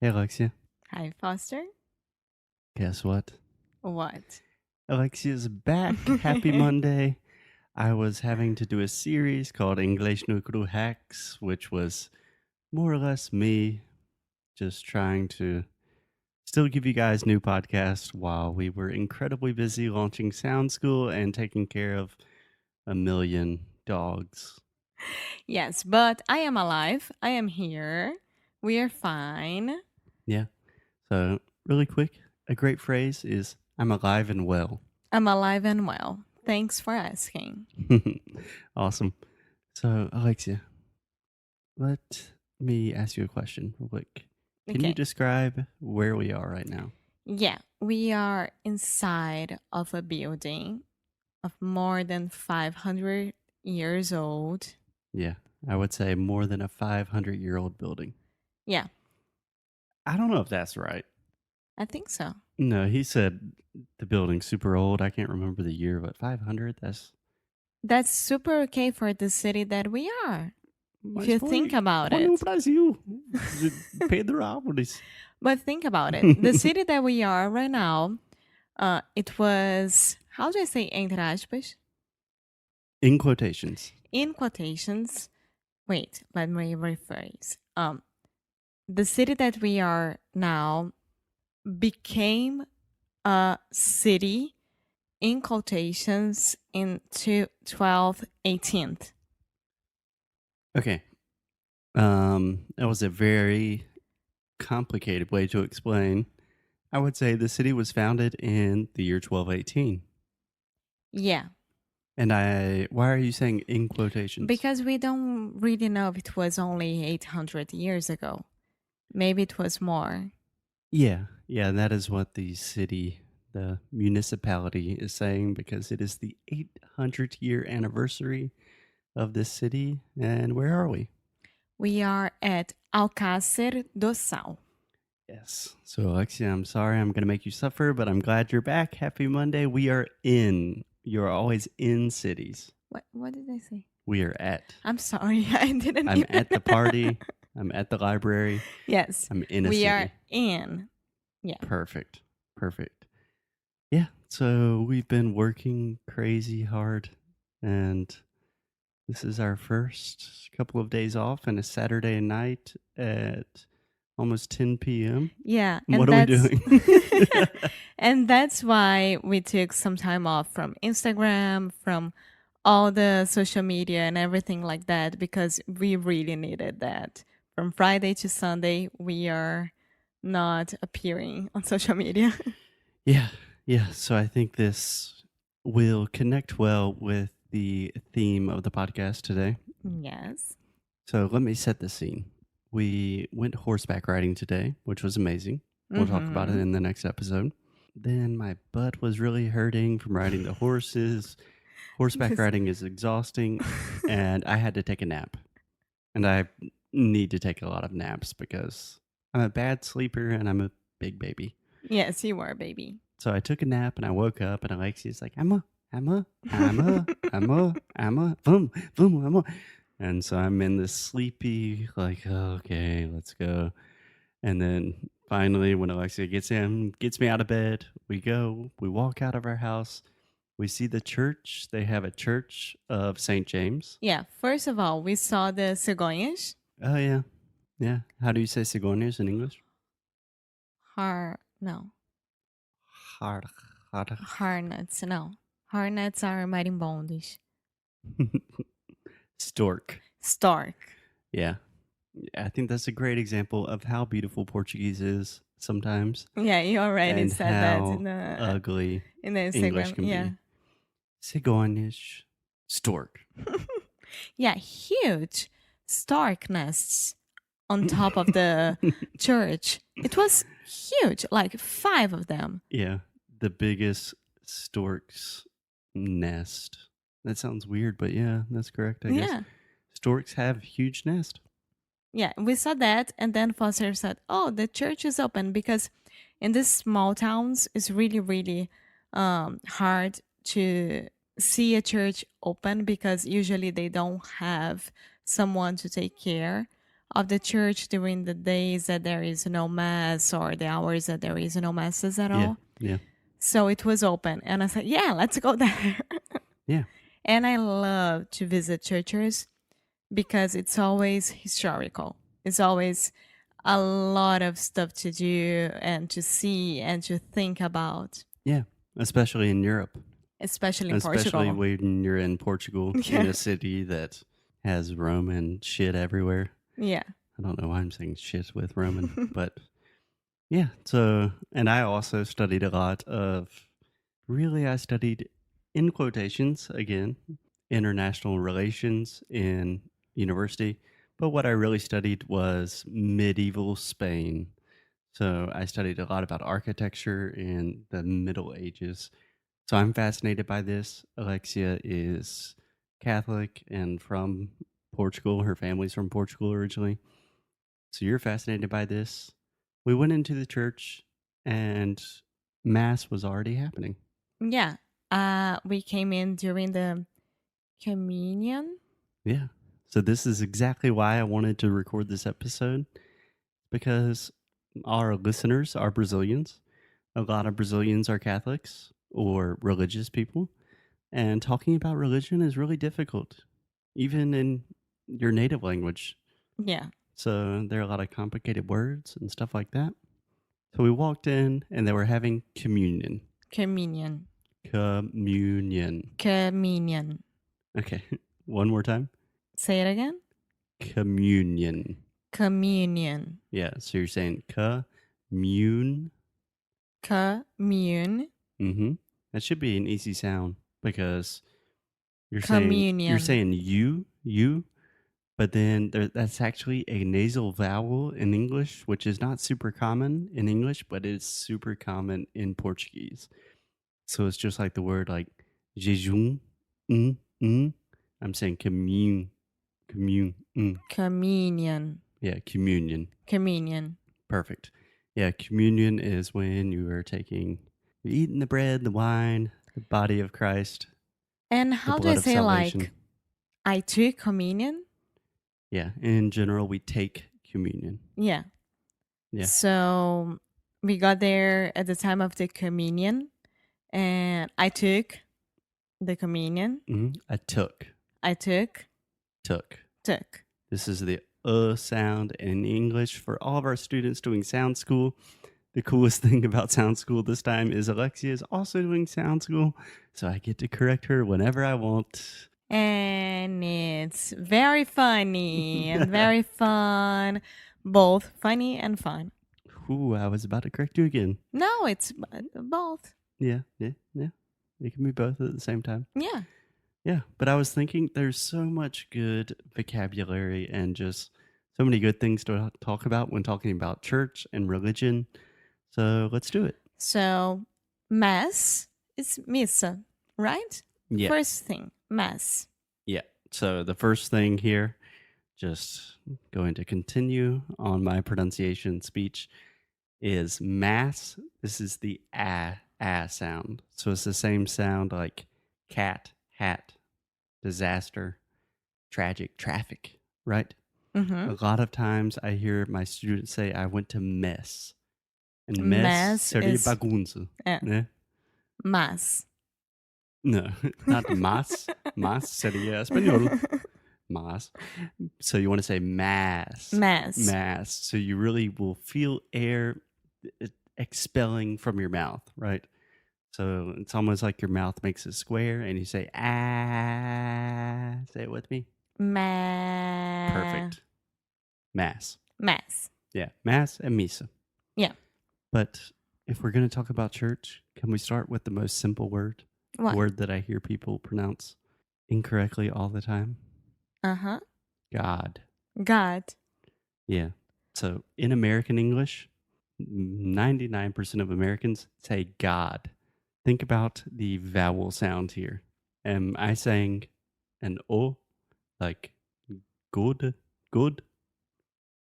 Hey, Alexia. Hi, Foster. Guess what? What? Alexia's back. Happy Monday. I was having to do a series called Inglês no Cru Hacks, which was more or less me just trying to still give you guys new podcasts while we were incredibly busy launching Sound School and taking care of a million dogs. Yes, but I am alive. I am here. We are fine. Yeah. So, really quick, a great phrase is I'm alive and well. I'm alive and well. Thanks for asking. Awesome. So, Alexia, let me ask you a question real quick. Can you Okay. describe where we are right now? Yeah, we are inside of a building of more than 500 years old. Yeah, I would say more than a 500-year-old building. Yeah, I don't know if that's right. I think so. No, he said the building's super old. I can't remember the year, but 500, That's super okay for the city that we are, if Mas you think about foi no it. Brasil. De Pedro Álvares. But think about it. The city that we are right now, it was, how do I say entre aspas? In quotations. In quotations. Wait, let me rephrase. The city that we are now became a city in quotations in 1218. Okay. That was a very complicated way to explain. I would say the city was founded in the year 1218. Yeah, And why are you saying in quotations? because we don't really know if it was only 800 years ago. Maybe it was more. Yeah, that is what the municipality is saying because it is the 800th year anniversary of this city. And where are we? We are at Alcácer do Sal. Yes. So, Alexia, I'm sorry I'm going to make you suffer, but I'm glad you're back. Happy Monday. We are in. You're always in cities. What did I say? We are at. I'm sorry, I didn't I'm even... at the party. I'm at the library. Yes, I'm in a we city. are in. Yeah. Perfect. Yeah. So we've been working crazy hard, and this is our first couple of days off and a Saturday night at almost 10 p.m. Yeah, and What are we doing? and that's why we took some time off from Instagram, from all the social media and everything like that, because we really needed that. From Friday to Sunday, we are not appearing on social media. Yeah. So I think this will connect well with the theme of the podcast today. Yes. So let me set the scene. We went horseback riding today, which was amazing. We'll talk about it in the next episode. Then my butt was really hurting from riding the horses. Horseback riding is exhausting, and I had to take a nap. And I need to take a lot of naps because I'm a bad sleeper and I'm a big baby. Yes, you are, baby. So I took a nap and I woke up and Alexia's like, Emma, boom, boom, Emma. And so I'm in this sleepy, like, okay, let's go. And then finally, when Alexia gets me out of bed, we walk out of our house. We see the church. They have a church of St. James. Yeah, first of all, we saw the cegonhas. Oh, yeah. Yeah. How do you say cigognas in English? No. Har- har- Hornets, no. Hornets are marimbondos. Stork. Stork. Yeah. I think that's a great example of how beautiful Portuguese is sometimes. Yeah, you already and said that how in the ugly English English can yeah. be. Cigognas. Stork. Yeah, huge stork nests on top of the church. It was huge, like 5 of them. Yeah. The biggest stork's nest. That sounds weird, but yeah, that's correct, I guess. Yeah. Storks have huge nest. Yeah, we saw that, and then Foster said, "Oh, the church is open," because in these small towns, it's really, really hard to see a church open because usually they don't have someone to take care of the church during the days that there is no mass or the hours that there is no masses at Yeah. all. Yeah. So it was open. And I said, yeah, let's go there. Yeah. And I love to visit churches because it's always historical. It's always a lot of stuff to do and to see and to think about, Yeah. Especially in Europe. especially in Especially Portugal. when you're in Portugal, in Yeah. a city that has Roman shit everywhere. Yeah. I don't know why I'm saying shit with Roman, but yeah. So, and I also studied a lot of, really, I studied in quotations again, international relations in university. But what I really studied was medieval Spain. So I studied a lot about architecture in the Middle Ages. So I'm fascinated by this. Alexia is Catholic and from Portugal. Her family's from Portugal originally. So you're fascinated by this. We went into the church and Mass was already happening. Yeah. We came in during the communion. Yeah. So this is exactly why I wanted to record this episode, because our listeners are Brazilians. A lot of Brazilians are Catholics or religious people. And talking about religion is really difficult, even in your native language. Yeah. So there are a lot of complicated words and stuff like that. So we walked in and they were having communion. Communion. Communion. Communion. Okay. One more time. Say it again. Communion. Communion. Yeah. So you're saying commune. Commune. Mm-hmm. That should be an easy sound because you're Communion. saying you, but then that's actually a nasal vowel in English, which is not super common in English, but it's super common in Portuguese. So it's just like the word like jejum, I'm saying commune. Communion. Yeah, communion. Communion. Perfect. Yeah, communion is when you're eating the bread, the wine, the body of Christ, And the how do I blood of say salvation. like I took communion? Yeah, in general, we take communion. Yeah. Yeah. So we got there at the time of the communion and I took the communion. I took. I took. This is the sound in English for all of our students doing sound school. The coolest thing about sound school this time is Alexia is also doing sound school, so I get to correct her whenever I want. And it's very funny and very fun. Both funny and fun. Ooh, I was about to correct you again. No, it's both. Yeah. It can be both at the same time. Yeah. Yeah, but I was thinking there's so much good vocabulary and just so many good things to talk about when talking about church and religion. So let's do it. So mass is missa, right? Yeah. First thing, mass. Yeah. So the first thing here, just going to continue on my pronunciation speech, is mass. This is the sound. So it's the same sound like cat, hat, disaster, tragic, traffic, right? Mm-hmm. A lot of times I hear my students say, I went to mess. And Mess mess seria is- bagunça, É. né? Mass. No, not mas. Mas seria espanhol. Mas. So you want to say mass. Mass. Mass. So you really will feel air expelling from your mouth, right? So it's almost like your mouth makes a square and you say, ah. Say it with me. Mass. Perfect. Mass. Mass. Yeah. Mass and misa. Yeah. But if we're going to talk about church, can we start with the most simple word? What? Word that I hear people pronounce incorrectly all the time? Uh-huh. God. God. Yeah. So in American English, 99% of Americans say God. Think about the vowel sound here. Am I saying an O like good? Good?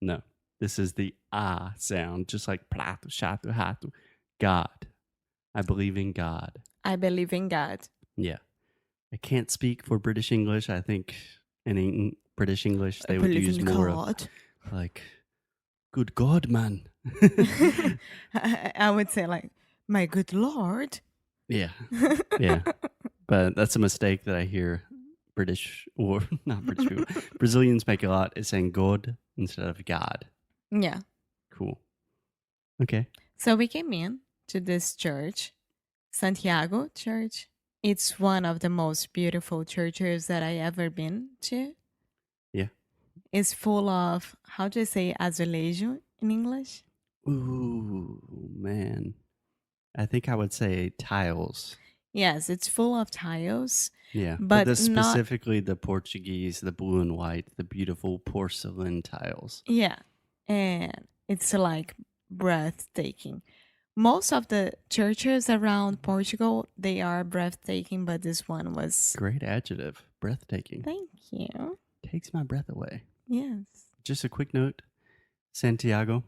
No. This is the ah sound, just like prato, chato, rato. God. I believe in God. I believe in God. Yeah. I can't speak for British English. I think in British English, they would use more of Like, good God, man. I would say like, my good Lord. Yeah. Yeah. But that's a mistake that I hear British or not British people, Brazilians make a lot is saying God instead of God. Yeah. Cool. Okay. So we came in to this church, Santiago Church. It's one of the most beautiful churches that I ever been to. Yeah. It's full of, how do you say azulejo in English? Ooh, man. I think I would say tiles. Yes, it's full of tiles, Yeah. but that's not, specifically the Portuguese, the blue and white, the beautiful porcelain tiles. yeah. And it's like breathtaking. Most of the churches around Portugal, they are breathtaking, but this one was, Great adjective. Breathtaking. thank you. Takes my breath away. Yes. Just a quick note. Santiago.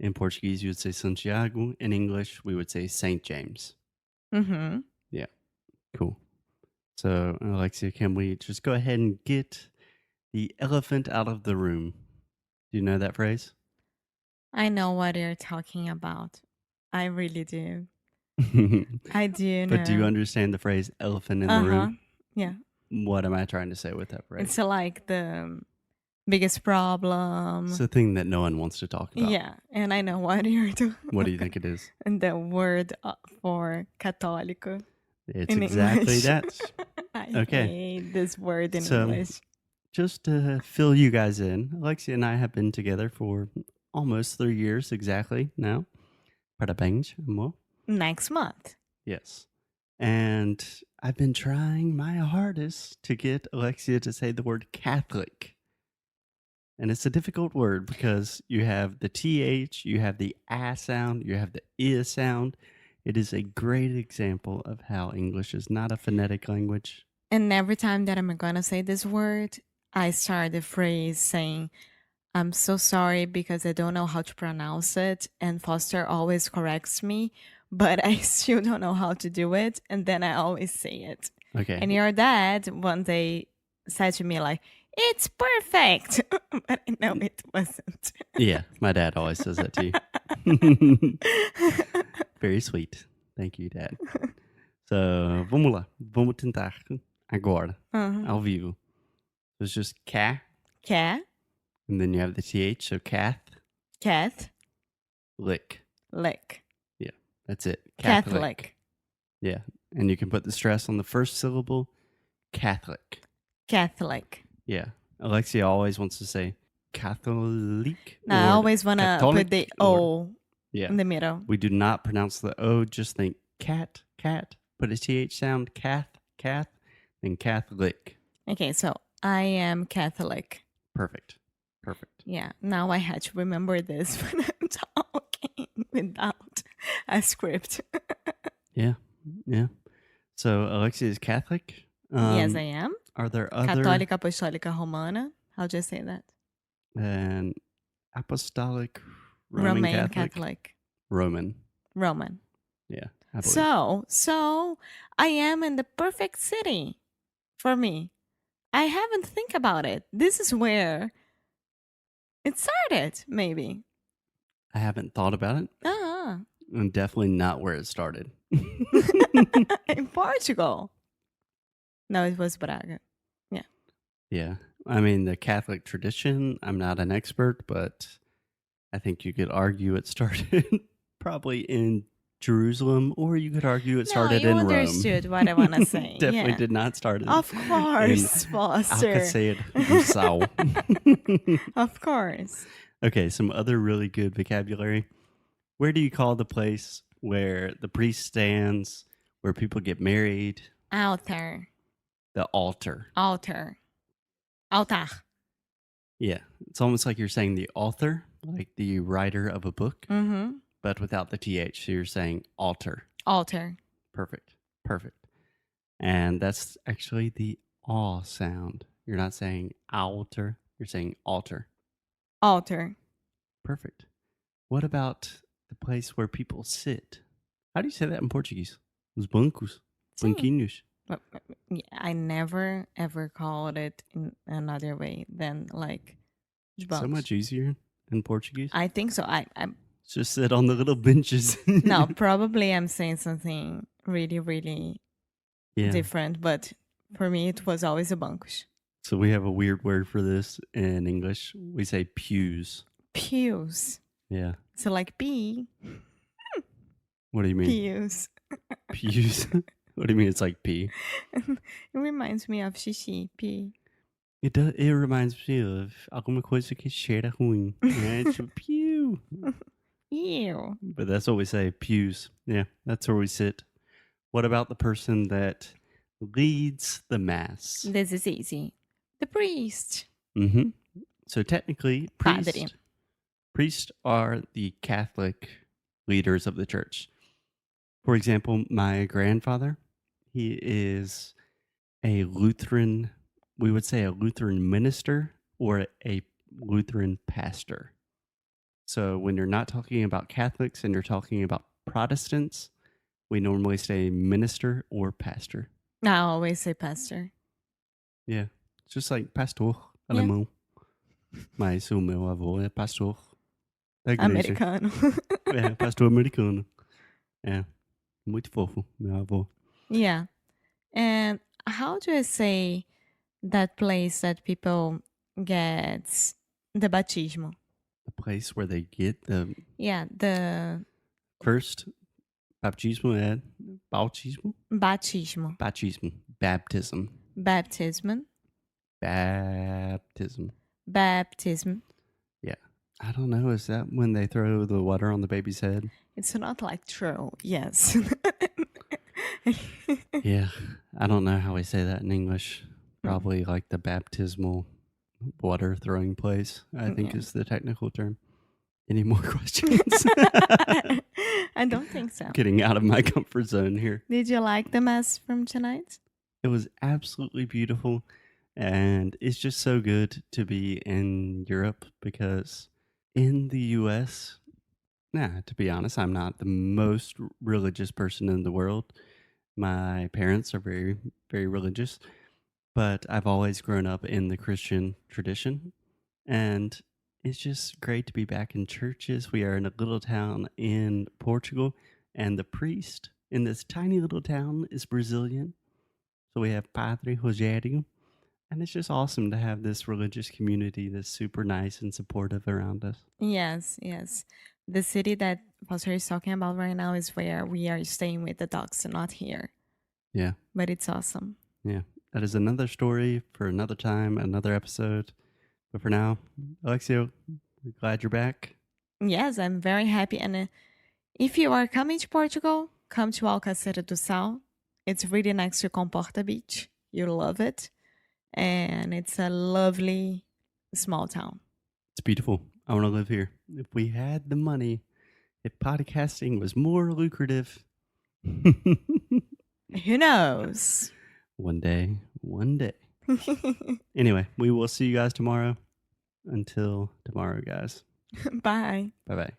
In Portuguese, you would say Santiago. In English, we would say St. James. Mm-hmm. Yeah. Cool. So, Alexia, can we just go ahead and get the elephant out of the room? Do you know that phrase? I know what you're talking about. I really do. I do know. But do you understand the phrase elephant in the Uh-huh. room? Yeah. What am I trying to say with that phrase? It's like the biggest problem. It's the thing that no one wants to talk about. Yeah, and I know what you're doing. What do you think it is? And the word for católico. It's in exactly English. that. I Okay. hate this word in So- English. Just to fill you guys in, Alexia and I have been together for almost 3 years exactly now. Parabéns, amor. Next month. Yes. And I've been trying my hardest to get Alexia to say the word Catholic. And it's a difficult word because you have the TH, you have the I sound, you have the I sound. It is a great example of how English is not a phonetic language. And every time that I'm going to say this word, I start the phrase saying, I'm so sorry because I don't know how to pronounce it. And Foster always corrects me, but I still don't know how to do it. And then I always say it. Okay. And your dad one day said to me like, it's perfect. But I know it wasn't. Yeah, my dad always says that to you. Very sweet. Thank you, Dad. So, vamos lá. Vamos tentar agora, Uh-huh. ao vivo. So it's just ca, Cat, and then you have the th, so cath, cat, lick. lick. That's it. Catholic. Yeah, and you can put the stress on the first syllable, Catholic. Catholic. Yeah, Alexia always wants to say Catholic. No, I or always want to Catholic put the or- O Yeah, in the middle. we do not pronounce the O. Just think cat, put a th sound, cath, then Catholic. Okay, so I am Catholic. Perfect. Yeah, now I had to remember this when I'm talking without a script. Yeah. So Alexia is Catholic. Yes, I am. Are there other Católica Apostólica Romana. How do you say that? and apostolic Roman Catholic? Roman. Yeah. I believe. So I am in the perfect city for me. I haven't think about it. This is where it started, maybe. I haven't thought about it. Ah, And definitely not where it started. in Portugal. No, it was Braga. Yeah. I mean, the Catholic tradition, I'm not an expert, but I think you could argue it started probably in Jerusalem, or you could argue it started no, you in Rome. understood what I want to say. Definitely Yeah. did not start in Of course, Foster. Alcacer. Of course. Okay, some other really good vocabulary. Where do you call the place where the priest stands, where people get married? Altar. The altar. Altar. Altar. Yeah, it's almost like you're saying the author, like the writer of a book, Mm-hmm. but without the th. So you're saying altar. Altar. Perfect. And that's actually the aw sound. You're not saying altar, you're saying altar. Altar. Perfect. What about the place where people sit? How do you say that in Portuguese? Os bancos. Sim. Banquinhos. Yeah, I never ever called it in another way than like Os So bancos. much easier in Portuguese. I think so. I'm Just sit on the little benches. no, probably I'm saying something really, really Yeah. different, but for me it was always the bancos. So we have a weird word for this in English. We say pews. Pews. Yeah. So like pee. What do you mean? Pews. Pews? What do you mean it's like pee? It reminds me of xixi, pee. It does. It reminds me of alguma coisa que cheira ruim. Né? Tipo, pew. Ew. But that's what we say, pews. Yeah, that's where we sit. What about the person that leads the mass? This is easy. The priest. Mm-hmm. So technically, Padre. priests are the Catholic leaders of the church. For example, my grandfather, he is a Lutheran, we would say a Lutheran minister or a Lutheran pastor. So when you're not talking about Catholics and you're talking about Protestants, we normally say minister or pastor. I always say pastor. Yeah. It's just like pastor, Yeah. alemão. Mas o meu avô é pastor da igreja. Americano. É, pastor americano. É. Muito fofo, meu avô. Yeah. And how do I say that place that people get the batismo? The place where they get the Yeah, the first baptismo é bautismo? batismo. Batismo. Baptism. Baptism. Baptism. Baptism. Yeah. I don't know. Is that when they throw the water on the baby's head? It's not like throw, yes. Yeah. I don't know how we say that in English. Probably like the baptismal water throwing place, I think Yeah. is the technical term. Any more questions? I don't think so. Getting out of my comfort zone here. Did you like the mass from tonight? It was absolutely beautiful. And it's just so good to be in Europe because in the US, to be honest, I'm not the most religious person in the world. My parents are very, very religious, but I've always grown up in the Christian tradition. And it's just great to be back in churches. We are in a little town in Portugal, and the priest in this tiny little town is Brazilian. So we have Padre Rogério. And it's just awesome to have this religious community that's super nice and supportive around us. Yes, yes. The city that Pastor is talking about right now is where we are staying with the dogs, not here. Yeah. But it's awesome. Yeah. That is another story for another time, another episode. But for now, Alexia, we're glad you're back. Yes, I'm very happy. And if you are coming to Portugal, come to Alcácer do Sal. It's really next to Comporta Beach. You'll love it. And it's a lovely small town. It's beautiful. I want to live here. If we had the money, if podcasting was more lucrative. Who knows? One day. Anyway, we will see you guys tomorrow. Until tomorrow, guys. Bye. Bye-bye.